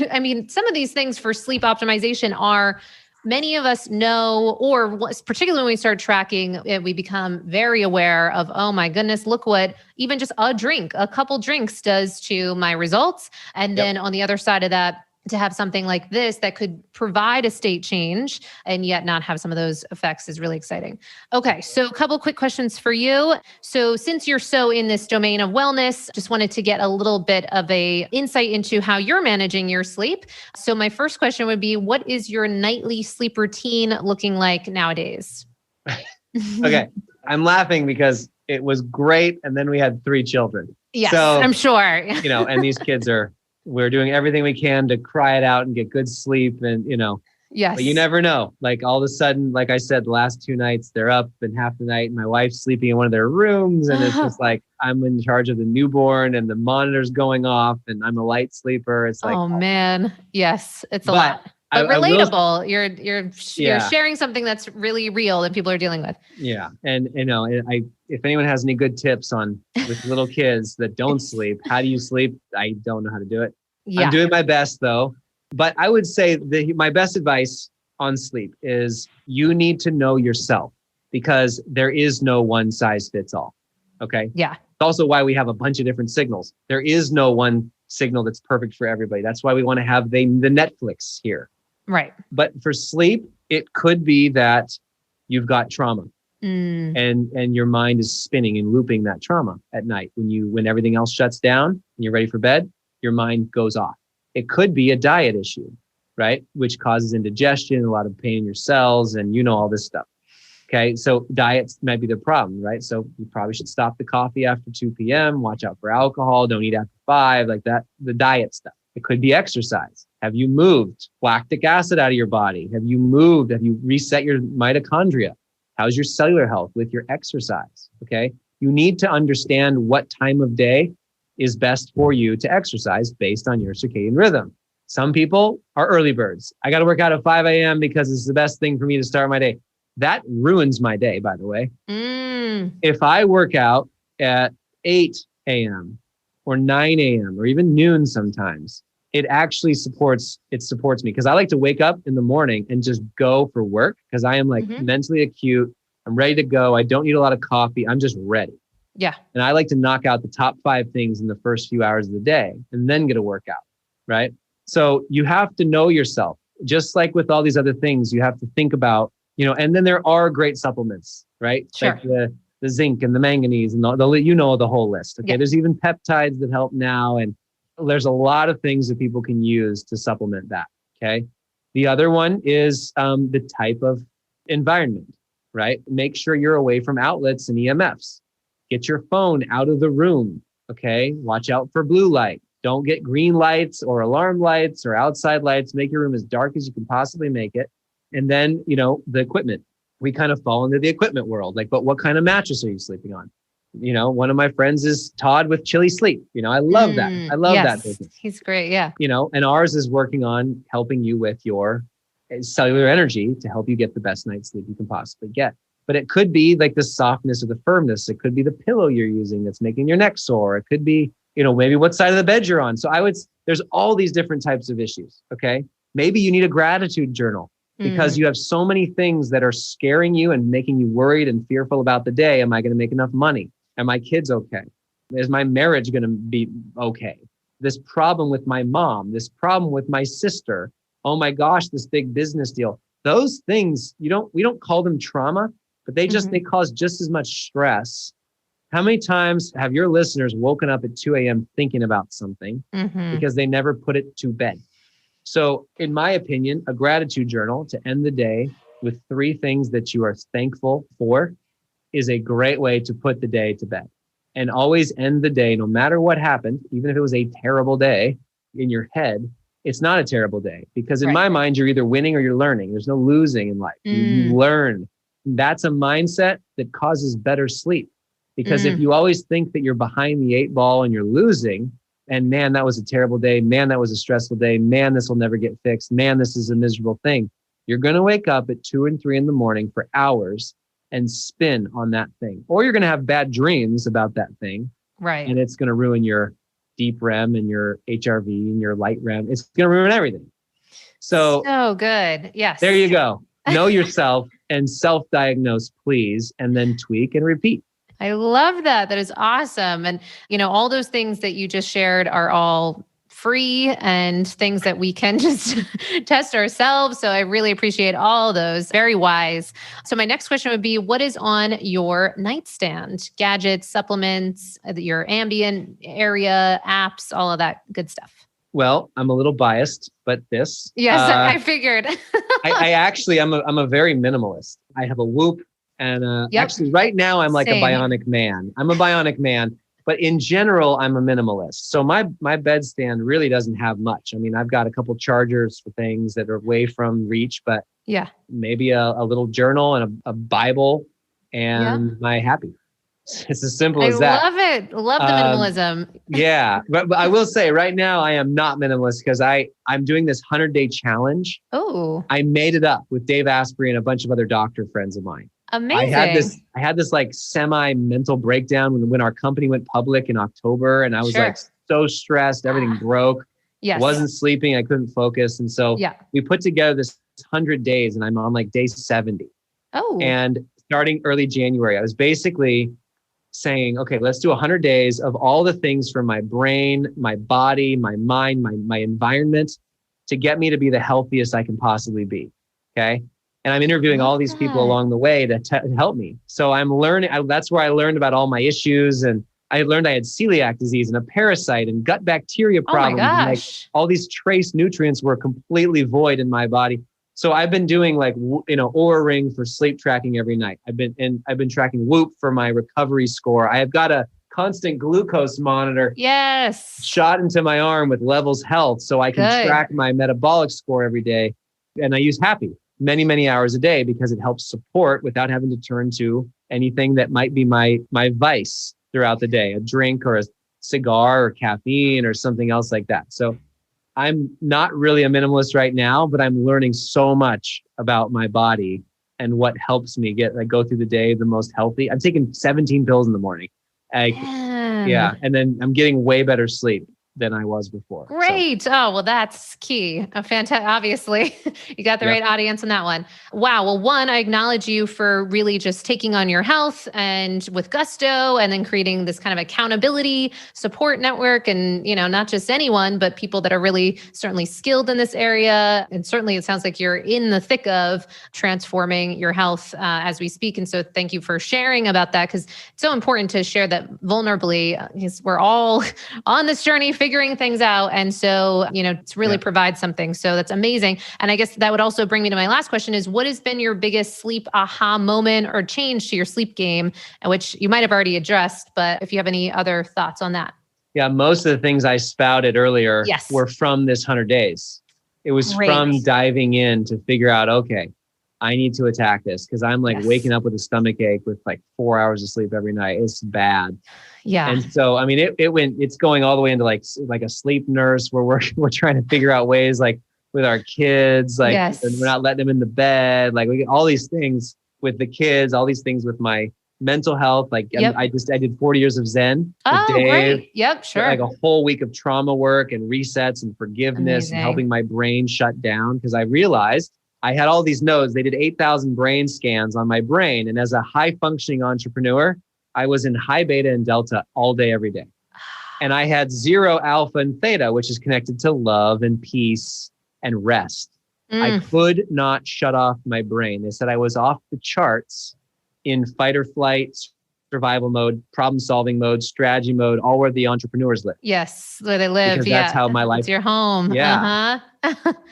some of these things for sleep optimization are, many of us know, or particularly when we start tracking, we become very aware of, oh my goodness, look what even just a couple drinks does to my results. And then on the other side of that, to have something like this that could provide a state change and yet not have some of those effects is really exciting. Okay, so a couple quick questions for you. So since you're so in this domain of wellness, just wanted to get a little bit of a insight into how you're managing your sleep. So my first question would be, what is your nightly sleep routine looking like nowadays? Okay, I'm laughing because it was great. And then we had 3 children. Yes, so, I'm sure. And these kids we're doing everything we can to cry it out and get good sleep. And, yes, but you never know. Like, all of a sudden, like I said, the last 2 nights, they're up and half the night and my wife's sleeping in one of their rooms. And it's just like, I'm in charge of the newborn and the monitor's going off and I'm a light sleeper. It's like, oh man. Yes. It's a lot. But relatable. You're sharing something that's really real that people are dealing with. Yeah. And if anyone has any good tips with little kids that don't sleep, how do you sleep? I don't know how to do it. Yeah. I'm doing my best though. But I would say my best advice on sleep is you need to know yourself, because there is no one size fits all. Okay. Yeah. It's also why we have a bunch of different signals. There is no one signal that's perfect for everybody. That's why we want to have the Netflix here. Right. But for sleep, it could be that you've got trauma and your mind is spinning and looping that trauma at night. When everything else shuts down and you're ready for bed, your mind goes off. It could be a diet issue, right? Which causes indigestion, a lot of pain in your cells, and all this stuff. Okay. So diets might be the problem, right? So you probably should stop the coffee after 2 p.m., watch out for alcohol, don't eat after 5, like that, the diet stuff. It could be exercise. Have you moved lactic acid out of your body? Have you moved? Have you reset your mitochondria? How's your cellular health with your exercise? Okay. You need to understand what time of day is best for you to exercise based on your circadian rhythm. Some people are early birds. I got to work out at 5 a.m. because it's the best thing for me to start my day. That ruins my day, by the way. If I work out at 8 a.m. or 9 a.m. or even noon sometimes, it actually supports me because I like to wake up in the morning and just go for work because I am like mentally acute. I'm ready to go. I don't need a lot of coffee. I'm just ready. Yeah. And I like to knock out the top 5 things in the first few hours of the day and then get a workout, right? So you have to know yourself. Just like with all these other things, you have to think about, and then there are great supplements, right? Sure. Like the zinc and the manganese and the whole list. Okay. Yeah. There's even peptides that help now. And there's a lot of things that people can use to supplement that. Okay. The other one is the type of environment, right? Make sure you're away from outlets and EMFs. Get your phone out of the room. Okay. Watch out for blue light. Don't get green lights or alarm lights or outside lights. Make your room as dark as you can possibly make it. And then, the equipment. We kind of fall into the equipment world. Like, but what kind of mattress are you sleeping on? One of my friends is Todd with Chili Sleep. I love that. I love that business. He's great. Yeah. And ours is working on helping you with your cellular energy to help you get the best night's sleep you can possibly get. But it could be like the softness or the firmness. It could be the pillow you're using that's making your neck sore. It could be, maybe what side of the bed you're on. So there's all these different types of issues. Okay. Maybe you need a gratitude journal because you have so many things that are scaring you and making you worried and fearful about the day. Am I going to make enough money? Are my kids okay? Is my marriage going to be okay? This problem with my mom, this problem with my sister. Oh my gosh, this big business deal. Those things, we don't call them trauma, but they cause just as much stress. How many times have your listeners woken up at 2 a.m. thinking about something because they never put it to bed? So in my opinion, a gratitude journal to end the day with 3 things that you are thankful for is a great way to put the day to bed. And always end the day, no matter what happened, even if it was a terrible day in your head, it's not a terrible day because in my mind, you're either winning or you're learning. There's no losing in life. You learn. That's a mindset that causes better sleep. Because if you always think that you're behind the 8 ball and you're losing, and man, that was a terrible day. Man, that was a stressful day. Man, this will never get fixed. Man, this is a miserable thing. You're going to wake up at 2 and 3 in the morning for hours and spin on that thing. Or you're going to have bad dreams about that thing. Right. And it's going to ruin your deep REM and your HRV and your light REM. It's going to ruin everything. So good. Yes. There you go. Know yourself and self-diagnose, please, and then tweak and repeat. I love that. That is awesome. And, all those things that you just shared are all free and things that we can just test ourselves. So I really appreciate all those. Very wise. So my next question would be, what is on your nightstand? Gadgets, supplements, your ambient area, apps, all of that good stuff. Well, I'm a little biased, but this. Yes, I figured. I'm a very minimalist. I have a Whoop. And actually right now I'm like a bionic man. I'm a bionic man, but in general, I'm a minimalist. So my bedstand really doesn't have much. I mean, I've got a couple chargers for things that are away from reach, but maybe a little journal and a Bible and my Hapbee. It's as simple as that. I love it. Love the minimalism. Yeah. But I will say right now I am not minimalist because I'm doing this 100-day challenge. Oh. I made it up with Dave Asprey and a bunch of other doctor friends of mine. Amazing. I had this like semi-mental breakdown when our company went public in October, and I was like so stressed, everything broke. Yes. Wasn't sleeping, I couldn't focus. And so we put together this 100 days and I'm on like day 70. Oh. And starting early January, I was basically saying, okay, let's do 100 days of all the things from my brain, my body, my mind, my environment to get me to be the healthiest I can possibly be. Okay. And I'm interviewing all these people along the way to help me. So I'm learning. That's where I learned about all my issues. And I learned I had celiac disease and a parasite and gut bacteria problems. Oh my gosh. And like all these trace nutrients were completely void in my body. So I've been doing like, Oura Ring for sleep tracking every night. I've been tracking Whoop for my recovery score. I have got a constant glucose monitor Yes. shot into my arm with Levels Health so I can track my metabolic score every day. And I use Hapbee many, many hours a day because it helps support without having to turn to anything that might be my vice throughout the day, a drink or a cigar or caffeine or something else like that. So I'm not really a minimalist right now, but I'm learning so much about my body and what helps me go through the day the most healthy. I'm taking 17 pills in the morning. Yeah. And then I'm getting way better sleep than I was before. Great. So. Oh, well, that's key. Fantastic. Obviously, you got the right audience on that one. Wow. Well, one, I acknowledge you for really just taking on your health and with gusto, and then creating this kind of accountability support network. And, not just anyone, but people that are really certainly skilled in this area. And certainly it sounds like you're in the thick of transforming your health as we speak. And so thank you for sharing about that, because it's so important to share that vulnerably, because we're all on this journey figuring things out. And so, to really provide something. So that's amazing. And I guess that would also bring me to my last question is, what has been your biggest sleep aha moment or change to your sleep game, which you might have already addressed, but if you have any other thoughts on that? Yeah, most of the things I spouted earlier were from this 100 days. It was from diving in to figure out, okay, I need to attack this because I'm waking up with a stomach ache with 4 hours of sleep every night. It's bad. Yeah. And so, I mean, it's going all the way into like a sleep nurse where we're trying to figure out ways with our kids, and we're not letting them in the bed. We get all these things with the kids, all these things with my mental health. I did 40 years of Zen. Oh, with Dave, great. Yep. Sure. A whole week of trauma work and resets and forgiveness and helping my brain shut down. Because I realized I had all these nodes. They did 8,000 brain scans on my brain. And as a high functioning entrepreneur, I was in high beta and delta all day, every day. And I had 0 alpha and theta, which is connected to love and peace and rest. I could not shut off my brain. They said I was off the charts in fight or flight, survival mode, problem solving mode, strategy mode, all where the entrepreneurs live. Yes, where they live. Because that's how my life. It's your home. Yeah.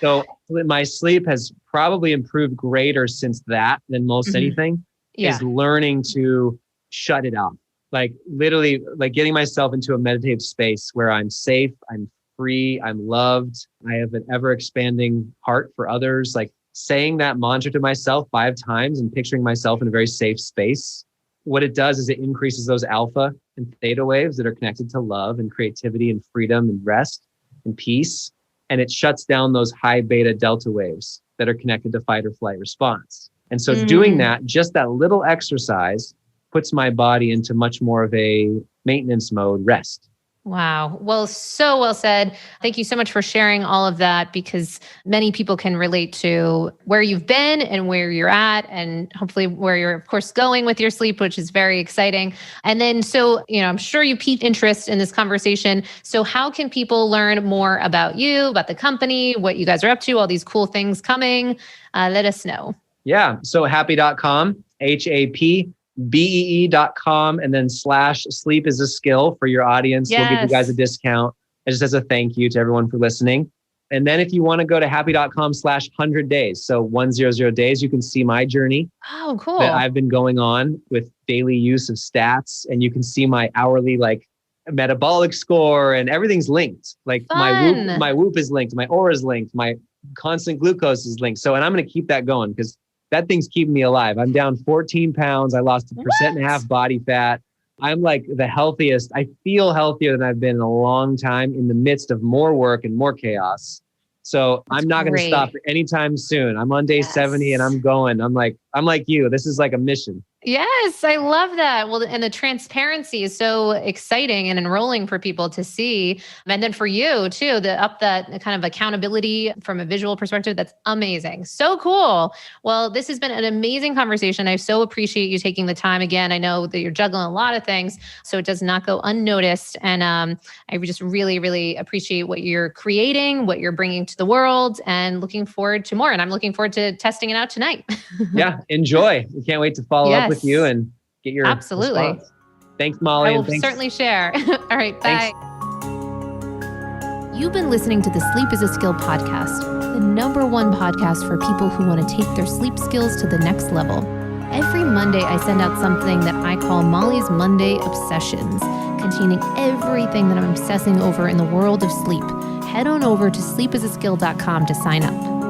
So my sleep has probably improved greater since that than most anything. Is learning to shut it off. Literally getting myself into a meditative space where I'm safe, I'm free, I'm loved. I have an ever expanding heart for others. Saying that mantra to myself 5 times and picturing myself in a very safe space. What it does is it increases those alpha and theta waves that are connected to love and creativity and freedom and rest and peace. And it shuts down those high beta delta waves that are connected to fight or flight response. And so doing that, just that little exercise puts my body into much more of a maintenance mode, rest. Wow. Well, so well said. Thank you so much for sharing all of that, because many people can relate to where you've been and where you're at, and hopefully where you're, of course, going with your sleep, which is very exciting. And then, so, I'm sure you piqued interest in this conversation. So how can people learn more about you, about the company, what you guys are up to, all these cool things coming? Let us know. Yeah. So hapbee.com, HAPBEE.com, and then /sleep is a skill for your audience. We'll give you guys a discount just as a thank you to everyone for listening. And then if you want to go to hapbee.com /100 days, so 100 days, you can see my journey. Oh, cool. That I've been going on with daily use of stats, and you can see my hourly metabolic score, and everything's linked. My Whoop is linked, my Aura is linked, my constant glucose is linked. So, and I'm going to keep that going because that thing's keeping me alive. I'm down 14 pounds. I lost 1.5% body fat. I'm the healthiest. I feel healthier than I've been in a long time in the midst of more work and more chaos. So I'm not going to stop anytime soon. I'm on day 70 and I'm going. I'm like you. This is like a mission. Yes, I love that. Well, and the transparency is so exciting and enrolling for people to see. And then for you too, that kind of accountability from a visual perspective, that's amazing. So cool. Well, this has been an amazing conversation. I so appreciate you taking the time again. I know that you're juggling a lot of things, so it does not go unnoticed. And I just really, really appreciate what you're creating, what you're bringing to the world, and looking forward to more. And I'm looking forward to testing it out tonight. Yeah, enjoy. We can't wait to follow up with you and get your response. Thanks, Molly. I will certainly share. All right, bye. You've been listening to the Sleep is a Skill podcast, the #1 podcast for people who want to take their sleep skills to the next level. Every Monday, I send out something that I call Molly's Monday Obsessions, containing everything that I'm obsessing over in the world of sleep. Head on over to sleepisaskill.com to sign up.